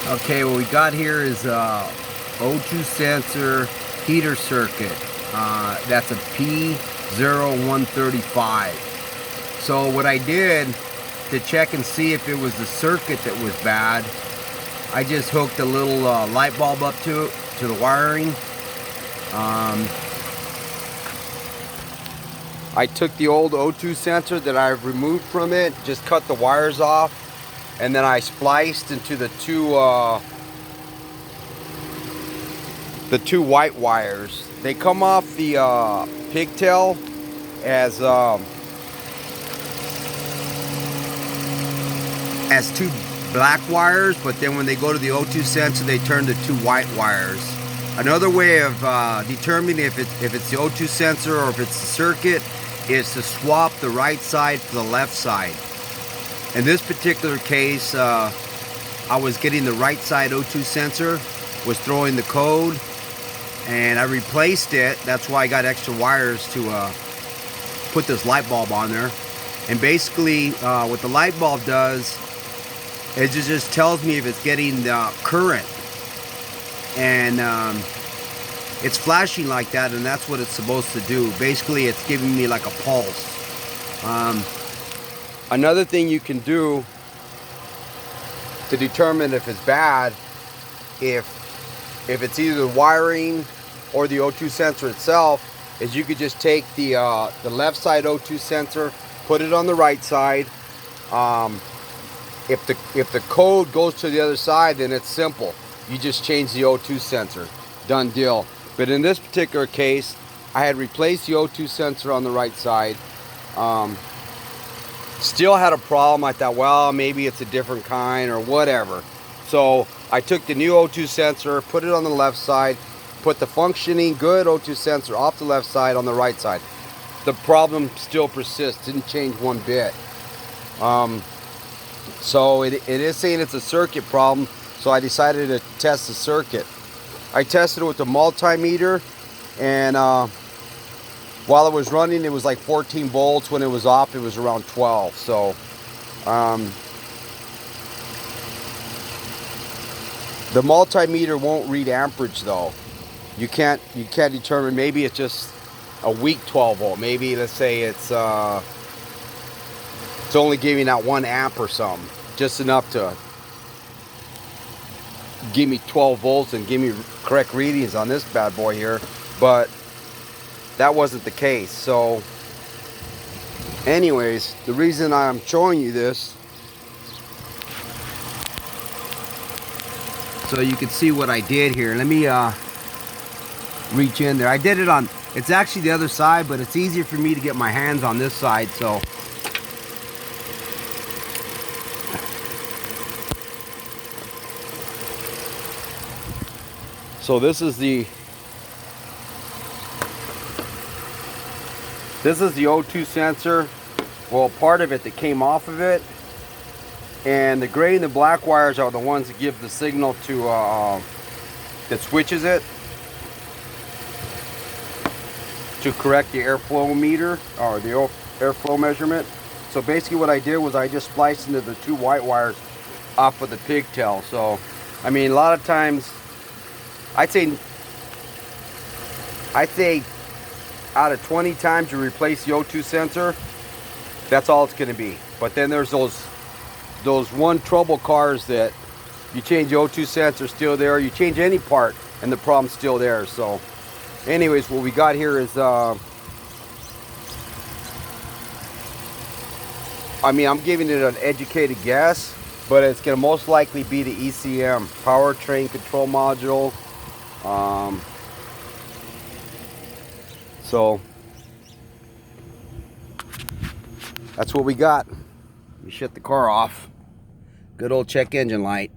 Okay, what we got here is O2 sensor heater circuit. That's a P0135. So what I did to check and see if it was the circuit that was bad, I just hooked a little light bulb up to the wiring. I took the old O2 sensor that I've removed from it, just cut the wires off, and then I spliced into the two white wires. They come off the pigtail as two black wires, but then when they go to the O2 sensor, they turn to two white wires. Another way of determining if it's the O2 sensor or if it's the circuit is to swap the right side for the left side. In this particular case, I was getting the right side O2 sensor, was throwing the code, and I replaced it. That's why I got extra wires to put this light bulb on there. And basically, what the light bulb does is it just tells me if it's getting the current. And it's flashing like that, and that's what it's supposed to do. Basically, it's giving me like a pulse. Another thing you can do to determine if it's bad, if it's either the wiring or the O2 sensor itself, is you could just take the left side O2 sensor, put it on the right side. If the code goes to the other side, then it's simple. You just change the O2 sensor. Done deal. But in this particular case, I had replaced the O2 sensor on the right side. Still had a problem. I thought, well, maybe it's a different kind or whatever. So I took the new O2 sensor, put it on the left side, put the functioning good O2 sensor off the left side on the right side. The problem still persists, didn't change one bit. So it is saying it's a circuit problem, so I decided to test the circuit. I tested it with the multimeter, and while it was running, it was like 14 volts. When it was off, it was around 12. So the multimeter won't read amperage though. You can't determine. Maybe it's just a weak 12 volt. Maybe let's say it's only giving out 1 amp or something, just enough to give me 12 volts and give me correct readings on this bad boy here. But that wasn't the case. So anyways, the reason I'm showing you this, so you can see what I did here. Let me reach in there. I did it on, it's actually the other side, but it's easier for me to get my hands on this side. So this is the O2 sensor. Well, part of it that came off of it, and the gray and the black wires are the ones that give the signal to that switches it to correct the airflow meter or the airflow measurement. So basically what I did was I just spliced into the two white wires off of the pigtail. So I mean, a lot of times I'd say out of 20 times you replace the O2 sensor, that's all it's going to be. But then there's those one trouble cars that you change the O2 sensor, still there. You change any part and the problem's still there. So anyways, what we got here is I mean, I'm giving it an educated guess, but it's going to most likely be the ECM, powertrain control module. So that's what we got. We shut the car off. Good old check engine light.